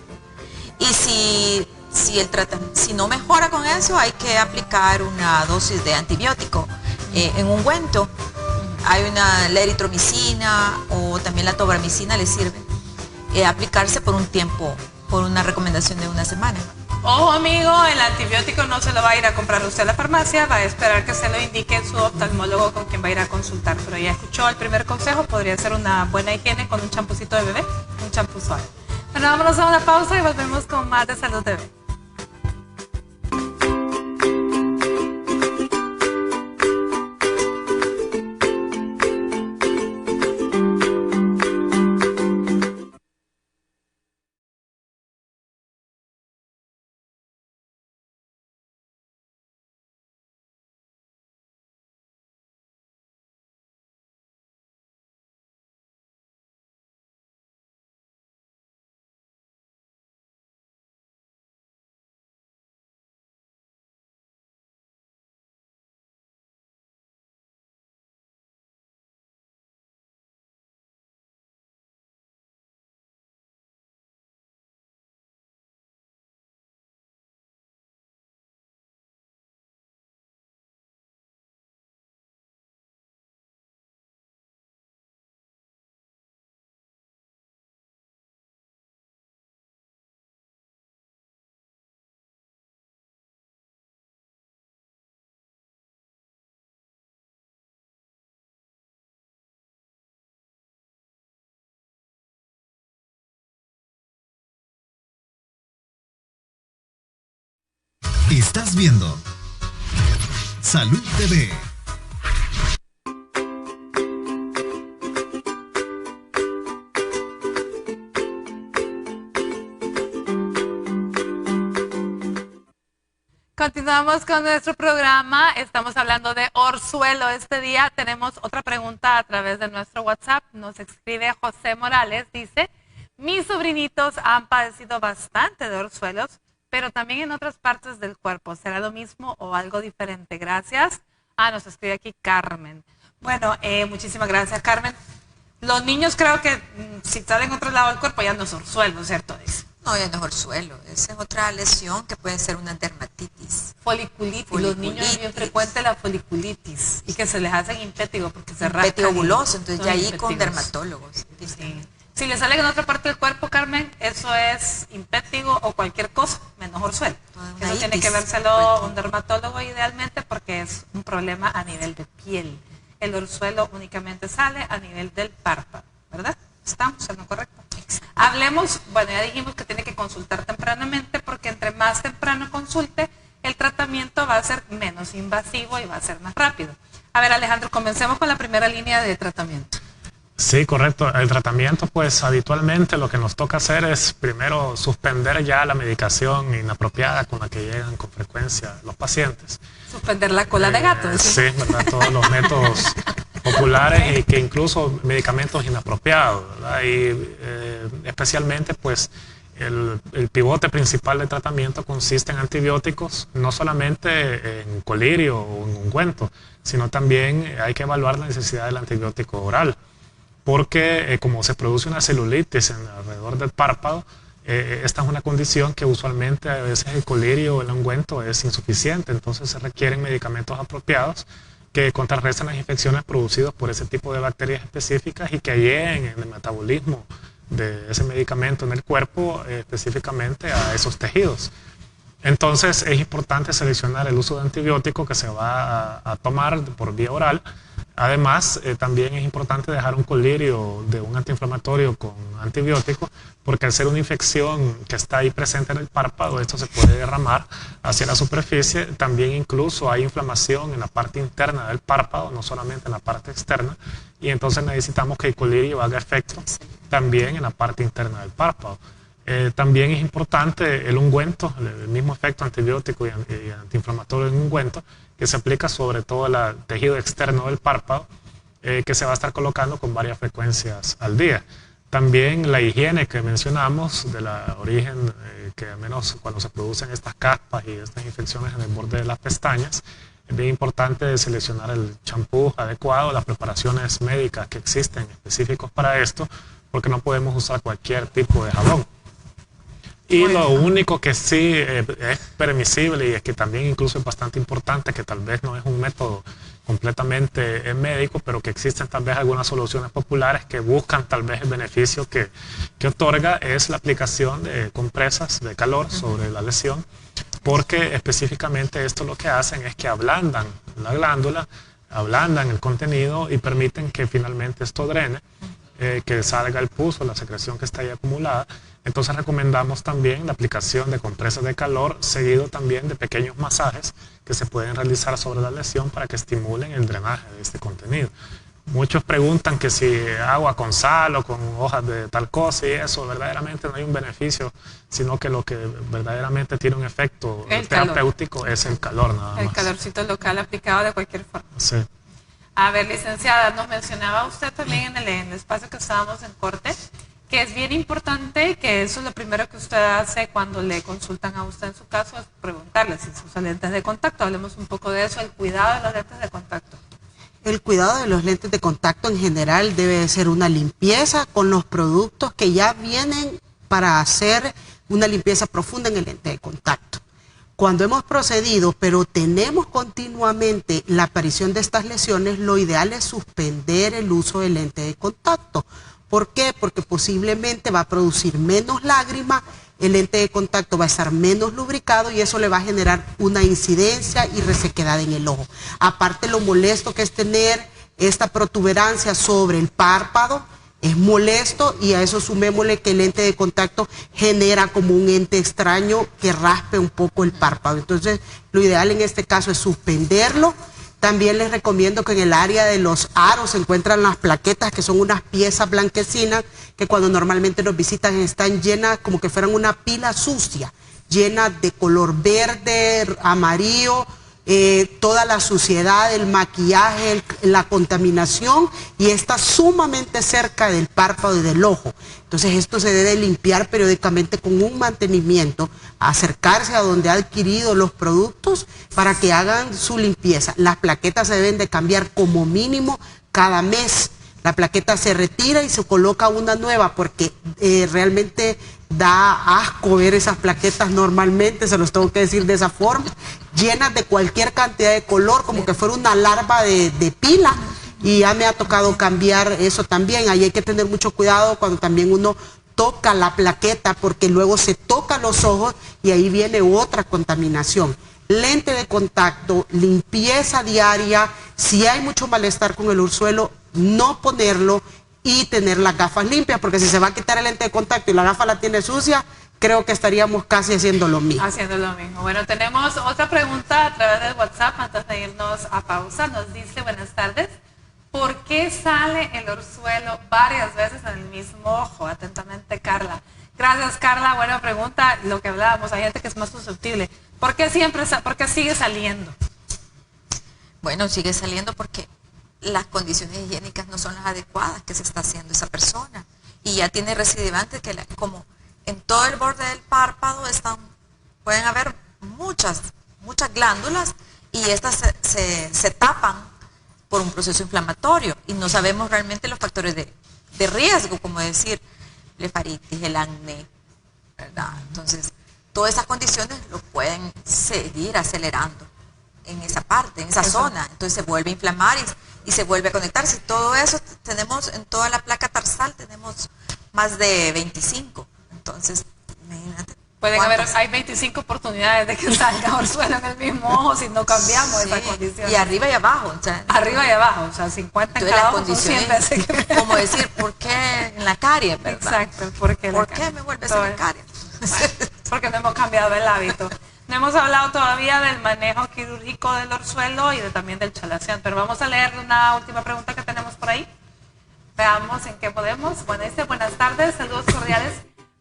Y si no mejora con eso, hay que aplicar una dosis de antibiótico en ungüento. Hay la eritromicina o también la tobramicina le sirve. Aplicarse por un tiempo, por una recomendación de una semana. Ojo amigo, el antibiótico no se lo va a ir a comprar usted a la farmacia, va a esperar que se lo indique su oftalmólogo con quien va a ir a consultar. Pero ya escuchó el primer consejo, podría ser una buena higiene con un champucito de bebé, un champú suave. Bueno, vámonos a una pausa y volvemos con más de Salud TV. Estás viendo Salud TV. Continuamos con nuestro programa, estamos hablando de orzuelo. Este día tenemos otra pregunta a través de nuestro WhatsApp. Nos escribe José Morales, dice, mis sobrinitos han padecido bastante de orzuelos, pero también en otras partes del cuerpo. ¿Será lo mismo o algo diferente? Gracias. Nos escribe aquí Carmen. Bueno, muchísimas gracias, Carmen. Los niños creo que si salen en otro lado del cuerpo ya no es orzuelo, ¿cierto? No, ya no es orzuelo, esa es otra lesión que puede ser una dermatitis. Foliculitis. Los niños es bien frecuente la foliculitis y que se les hacen impétigo porque se rascan. Impetiobuloso, entonces ya ahí con dermatólogos. Sí. Si le sale en otra parte del cuerpo, Carmen, eso es impétigo o cualquier cosa, menos orzuelo. Eso tiene que vérselo un dermatólogo idealmente porque es un problema a nivel de piel. El orzuelo únicamente sale a nivel del párpado, ¿verdad? ¿Estamos en lo correcto? Hablemos, bueno, ya dijimos que tiene que consultar tempranamente porque entre más temprano consulte, el tratamiento va a ser menos invasivo y va a ser más rápido. A ver, Alejandro, comencemos con la primera línea de tratamiento. Sí, correcto. El tratamiento, pues habitualmente lo que nos toca hacer es primero suspender ya la medicación inapropiada con la que llegan con frecuencia los pacientes. Suspender la cola de gato. Sí, ¿verdad? Todos los métodos populares y que incluso medicamentos inapropiados, ¿verdad? Y especialmente pues el pivote principal de tratamiento consiste en antibióticos, no solamente en colirio o en ungüento, sino también hay que evaluar la necesidad del antibiótico oral. Porque como se produce una celulitis alrededor del párpado, esta es una condición que usualmente a veces el colirio o el ungüento es insuficiente, entonces se requieren medicamentos apropiados que contrarrestan las infecciones producidas por ese tipo de bacterias específicas y que ayuden en el metabolismo de ese medicamento en el cuerpo, específicamente a esos tejidos. Entonces es importante seleccionar el uso de antibiótico que se va a tomar por vía oral. Además, también es importante dejar un colirio de un antiinflamatorio con antibiótico, porque al ser una infección que está ahí presente en el párpado, esto se puede derramar hacia la superficie. También incluso hay inflamación en la parte interna del párpado, no solamente en la parte externa, y entonces necesitamos que el colirio haga efecto también en la parte interna del párpado. También es importante el ungüento, el mismo efecto antibiótico y antiinflamatorio en ungüento, que se aplica sobre todo el tejido externo del párpado, que se va a estar colocando con varias frecuencias al día. También la higiene que mencionamos, de la origen, que al menos cuando se producen estas caspas y estas infecciones en el borde de las pestañas, es bien importante seleccionar el champú adecuado, las preparaciones médicas que existen específicos para esto, porque no podemos usar cualquier tipo de jabón. Y lo único que sí es permisible y es que también incluso es bastante importante, que tal vez no es un método completamente médico, pero que existen tal vez algunas soluciones populares que buscan tal vez el beneficio que otorga, es la aplicación de compresas de calor sobre la lesión, porque específicamente esto lo que hacen es que ablandan la glándula, ablandan el contenido y permiten que finalmente esto drene, que salga el pus o la secreción que está ahí acumulada. Entonces recomendamos también la aplicación de compresas de calor, seguido también de pequeños masajes que se pueden realizar sobre la lesión para que estimulen el drenaje de este contenido. Muchos preguntan que si agua con sal o con hojas de tal cosa y eso, verdaderamente no hay un beneficio, sino que lo que verdaderamente tiene un efecto terapéutico es el calor nada más. El calorcito local aplicado de cualquier forma. Sí. A ver, licenciada, nos mencionaba usted también en el espacio que estábamos en corte, que es bien importante, que eso es lo primero que usted hace cuando le consultan a usted en su caso, es preguntarle si usa lentes de contacto. Hablemos un poco de eso, el cuidado de los lentes de contacto. El cuidado de los lentes de contacto en general debe de ser una limpieza con los productos que ya vienen para hacer una limpieza profunda en el lente de contacto. Cuando hemos procedido, pero tenemos continuamente la aparición de estas lesiones, lo ideal es suspender el uso del lente de contacto. ¿Por qué? Porque posiblemente va a producir menos lágrimas, el lente de contacto va a estar menos lubricado y eso le va a generar una incidencia y resequedad en el ojo. Aparte, lo molesto que es tener esta protuberancia sobre el párpado, es molesto, y a eso sumémosle que el lente de contacto genera como un ente extraño que raspe un poco el párpado. Entonces, lo ideal en este caso es suspenderlo. También les recomiendo que en el área de los aros se encuentran las plaquetas, que son unas piezas blanquecinas que cuando normalmente nos visitan están llenas como que fueran una pila sucia, llena de color verde, amarillo, toda la suciedad, el maquillaje, la contaminación, y está sumamente cerca del párpado y del ojo. Entonces esto se debe limpiar periódicamente con un mantenimiento, acercarse a donde ha adquirido los productos para que hagan su limpieza. Las plaquetas se deben de cambiar como mínimo cada mes. La plaqueta se retira y se coloca una nueva porque realmente da asco ver esas plaquetas normalmente, se los tengo que decir de esa forma, llenas de cualquier cantidad de color, como que fuera una larva de pila. Y ya me ha tocado cambiar eso también. Ahí hay que tener mucho cuidado cuando también uno toca la plaqueta, porque luego se tocan los ojos y ahí viene otra contaminación. Lente de contacto, limpieza diaria, si hay mucho malestar con el orzuelo, no ponerlo y tener las gafas limpias, porque si se va a quitar el lente de contacto y la gafa la tiene sucia, creo que estaríamos casi haciendo lo mismo. Haciendo lo mismo. Bueno, tenemos otra pregunta a través del WhatsApp antes de irnos a pausa. Nos dice, buenas tardes, ¿por qué sale el orzuelo varias veces en el mismo ojo? Atentamente, Carla. Gracias, Carla. Buena pregunta. Lo que hablábamos, hay gente que es más susceptible. ¿Por qué sigue saliendo? Bueno, sigue saliendo porque las condiciones higiénicas no son las adecuadas que se está haciendo esa persona. Y ya tiene recidivantes que, como en todo el borde del párpado pueden haber muchas glándulas y estas se tapan por un proceso inflamatorio y no sabemos realmente los factores de riesgo, como decir, blefaritis, el acné, ¿verdad? Entonces, todas esas condiciones lo pueden seguir acelerando en esa parte, en esa zona. Entonces se vuelve a inflamar y se vuelve a conectar. Si todo eso tenemos en toda la placa tarsal, tenemos más de 25. Entonces, imagínate. Hay 25 oportunidades de que salga orzuelo en el mismo ojo si no cambiamos esa condición. Y arriba y abajo. O sea, arriba y abajo, o sea, 50 en cada ojo, 100 veces. Como decir, ¿por qué en la carie, verdad? Exacto, ¿por qué me vuelves en la carie? Porque no hemos cambiado el hábito. No hemos hablado todavía del manejo quirúrgico del orzuelo y también del chalación, pero vamos a leer una última pregunta que tenemos por ahí. Veamos en qué podemos. Bueno, dice, buenas tardes, saludos cordiales.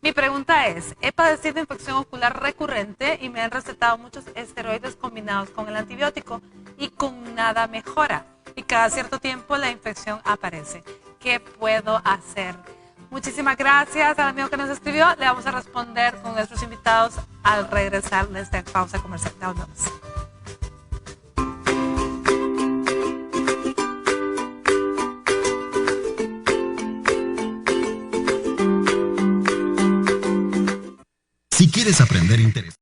Mi pregunta es, he padecido infección ocular recurrente y me han recetado muchos esteroides combinados con el antibiótico y con nada mejora. Y cada cierto tiempo la infección aparece. ¿Qué puedo hacer? Muchísimas gracias al amigo que nos escribió. Le vamos a responder con nuestros invitados al regresar de esta pausa comercial. Nos vemos. Si quieres aprender interés.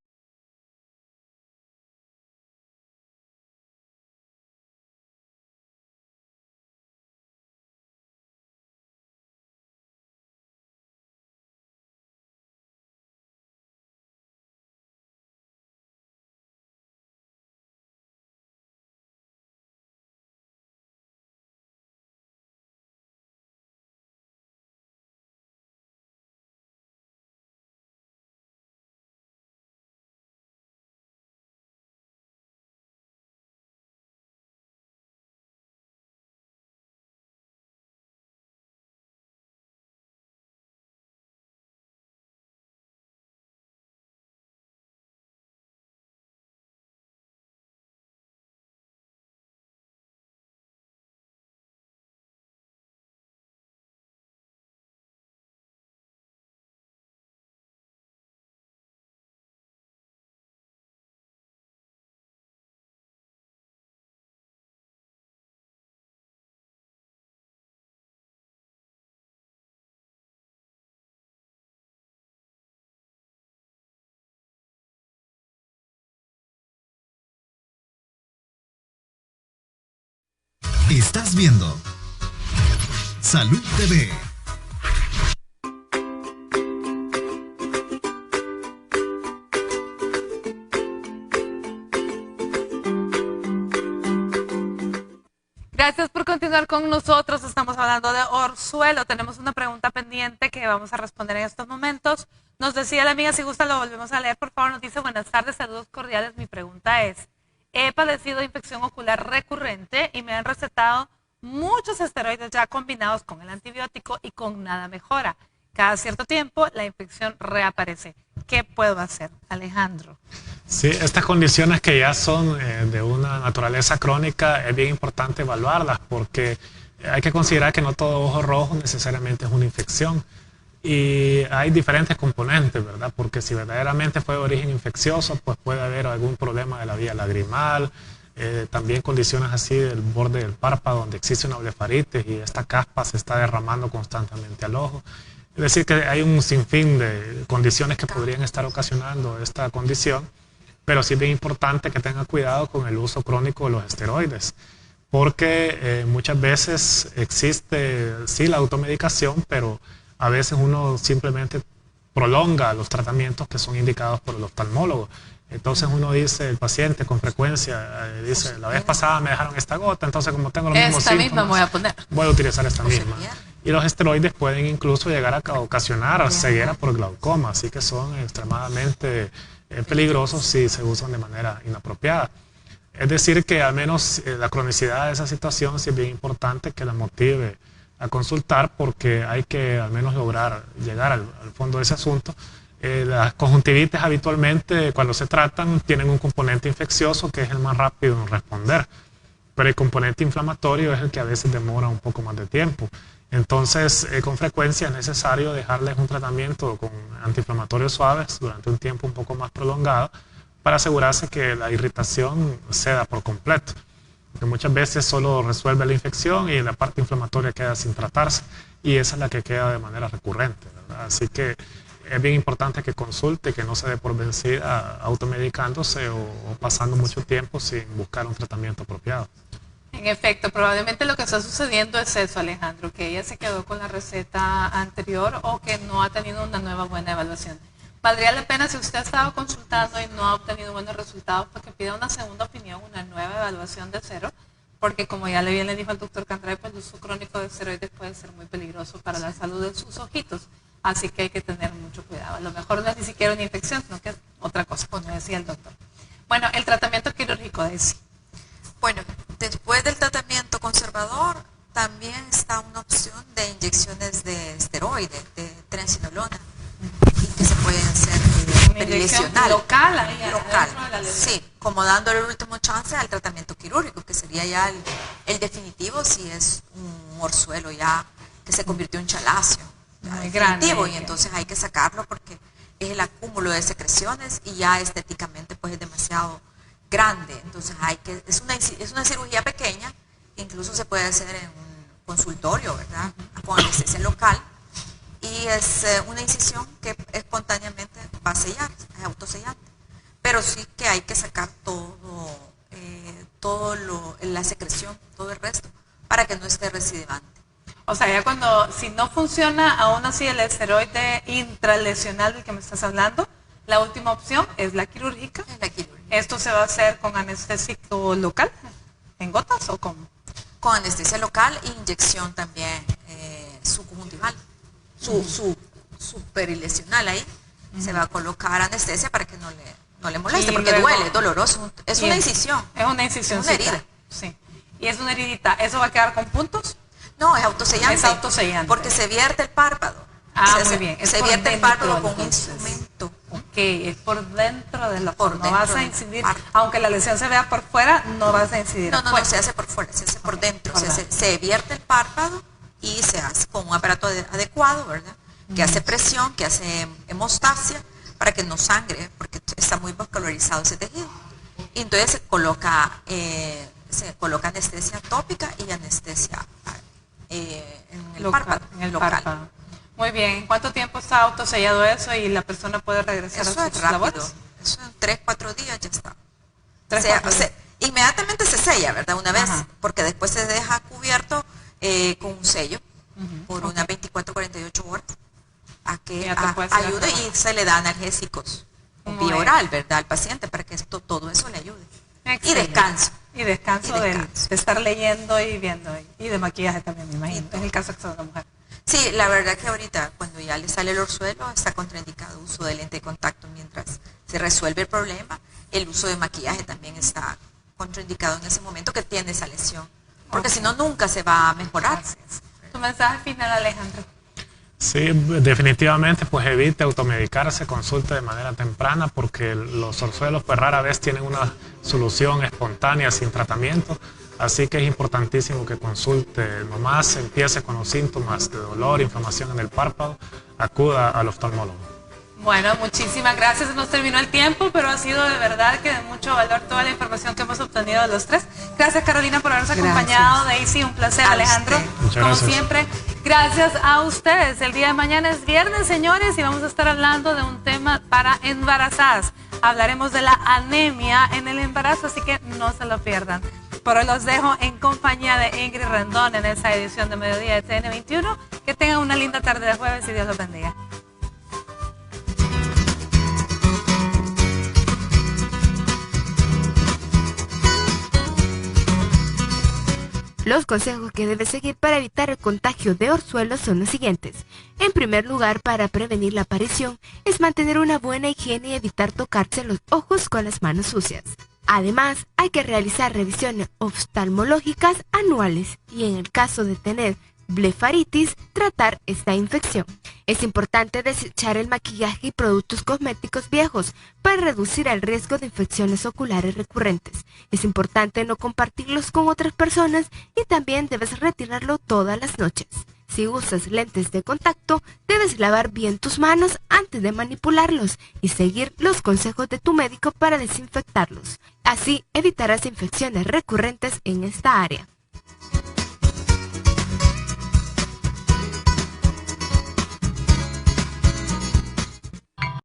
Estás viendo Salud TV. Gracias por continuar con nosotros. Estamos hablando de orzuelo. Tenemos una pregunta pendiente que vamos a responder en estos momentos. Nos decía la amiga, si gusta lo volvemos a leer, por favor. Nos dice, buenas tardes, saludos cordiales. Mi pregunta es, he padecido infección ocular recurrente y me han recetado muchos esteroides ya combinados con el antibiótico y con nada mejora. Cada cierto tiempo la infección reaparece. ¿Qué puedo hacer, Alejandro? Sí, estas condiciones que ya son de una naturaleza crónica es bien importante evaluarlas porque hay que considerar que no todo ojo rojo necesariamente es una infección. Y hay diferentes componentes, ¿verdad? Porque si verdaderamente fue de origen infeccioso, pues puede haber algún problema de la vía lagrimal, también condiciones así del borde del párpado donde existe una blefaritis y esta caspa se está derramando constantemente al ojo. Es decir, que hay un sinfín de condiciones que podrían estar ocasionando esta condición, pero sí es bien importante que tenga cuidado con el uso crónico de los esteroides, porque muchas veces existe, sí, la automedicación, pero a veces uno simplemente prolonga los tratamientos que son indicados por el oftalmólogo. Entonces uno dice, el paciente con frecuencia dice, la vez pasada me dejaron esta gota, entonces como tengo los mismos síntomas, misma me voy a poner. Voy a utilizar esta misma. Y los esteroides pueden incluso llegar a ocasionar ceguera por glaucoma, así que son extremadamente peligrosos si se usan de manera inapropiada. Es decir, que al menos la cronicidad de esa situación sí es bien importante que la motive a consultar, porque hay que al menos lograr llegar al fondo de ese asunto. Las conjuntivitis habitualmente cuando se tratan tienen un componente infeccioso que es el más rápido en responder, pero el componente inflamatorio es el que a veces demora un poco más de tiempo. Entonces, con frecuencia es necesario dejarles un tratamiento con antiinflamatorios suaves durante un tiempo un poco más prolongado para asegurarse que la irritación ceda por completo. Porque muchas veces solo resuelve la infección y la parte inflamatoria queda sin tratarse, y esa es la que queda de manera recurrente, ¿verdad? Así que es bien importante que consulte, que no se dé por vencida automedicándose o pasando mucho tiempo sin buscar un tratamiento apropiado. En efecto, probablemente lo que está sucediendo es eso, Alejandro, que ella se quedó con la receta anterior o que no ha tenido una nueva buena evaluación. Valdría la pena, si usted ha estado consultando y no ha obtenido buenos resultados, pues que pida una segunda opinión, una nueva evaluación de cero, porque como ya bien le dijo el doctor Candray, pues el uso crónico de esteroides puede ser muy peligroso para la salud de sus ojitos, así que hay que tener mucho cuidado. A lo mejor no es ni siquiera una infección, sino que es otra cosa, como decía el doctor. Bueno, el tratamiento quirúrgico de sí. Bueno, después del tratamiento conservador, también está una opción de inyecciones de esteroides, de triamcinolona, y que se pueden hacer perilesional. Local, ahí local. Sí, como dándole el último chance al tratamiento quirúrgico, que sería ya el definitivo si es un orzuelo ya que se convirtió en chalacio. Muy grande. Y entonces hay que sacarlo porque es el acúmulo de secreciones y ya estéticamente pues es demasiado grande. Entonces es una cirugía pequeña, incluso se puede hacer en un consultorio, ¿verdad? Con anestesia local, y es una incisión que espontáneamente va a sellar, es autosellante. Pero sí que hay que sacar la secreción, todo el resto, para que no esté recidivante. O sea, ya si no funciona aún así el esteroide intralesional del que me estás hablando, la última opción es la quirúrgica. ¿Esto se va a hacer con anestésico local? ¿En gotas o cómo? Con anestesia local e inyección también subconjuntival. Su perilesional ahí. Se va a colocar anestesia para que no le moleste, porque luego, duele, es doloroso. Es una incisión. Es una incisión. Es una herida. Sí. Y es una heridita. ¿Eso va a quedar con puntos? No, es autosellante. Es autosellante. Porque se vierte el párpado. Muy bien. Se vierte el párpado con un instrumento. Ok, es por dentro de la no vas a incidir, aunque la lesión se vea por fuera, no vas a incidir. No, se hace por fuera, se hace por dentro. Se vierte el párpado y se hace con un aparato adecuado, ¿verdad? Que hace presión, que hace hemostasia, para que no sangre, porque está muy vascularizado ese tejido. Y entonces se coloca anestesia tópica y anestesia en el párpado. En el párpado. Muy bien. ¿En cuánto tiempo está autosellado eso y la persona puede regresar a sus labores? Eso en 3-4 días ya está. Inmediatamente se sella, ¿verdad? Una vez, porque después se deja cubierto con un sello por unas 24-48 horas a que ayude, y se le da analgésicos vía oral, ¿verdad? Al paciente para que todo eso le ayude. Excelente. Y descanso de estar leyendo y viendo. Y de maquillaje también, me imagino. Es el caso de una mujer. Sí, la verdad que ahorita cuando ya le sale el orzuelo está contraindicado el uso de lente de contacto mientras se resuelve el problema. El uso de maquillaje también está contraindicado en ese momento que tiene esa lesión, porque si no nunca se va a mejorar. ¿Tu mensaje final, Alejandro? Sí, definitivamente pues evite automedicarse, consulte de manera temprana, porque los orzuelos pues rara vez tienen una solución espontánea sin tratamiento. Así que es importantísimo que consulte, nomás empiece con los síntomas de dolor, inflamación en el párpado, acuda al oftalmólogo. Bueno, muchísimas gracias. Nos terminó el tiempo, pero ha sido de verdad que de mucho valor toda la información que hemos obtenido de los tres. Gracias, Carolina, por habernos acompañado. Daisy, un placer. Alejandro, como siempre, gracias a ustedes. El día de mañana es viernes, señores, y vamos a estar hablando de un tema para embarazadas. Hablaremos de la anemia en el embarazo, así que no se lo pierdan. Por hoy los dejo en compañía de Ingrid Rendón en esa edición de Mediodía de TN21. Que tengan una linda tarde de jueves y Dios los bendiga. Los consejos que debes seguir para evitar el contagio de orzuelos son los siguientes. En primer lugar, para prevenir la aparición, es mantener una buena higiene y evitar tocarse los ojos con las manos sucias. Además, hay que realizar revisiones oftalmológicas anuales y en el caso de tener blefaritis, tratar esta infección. Es importante desechar el maquillaje y productos cosméticos viejos para reducir el riesgo de infecciones oculares recurrentes. Es importante no compartirlos con otras personas y también debes retirarlo todas las noches. Si usas lentes de contacto, debes lavar bien tus manos antes de manipularlos y seguir los consejos de tu médico para desinfectarlos. Así evitarás infecciones recurrentes en esta área.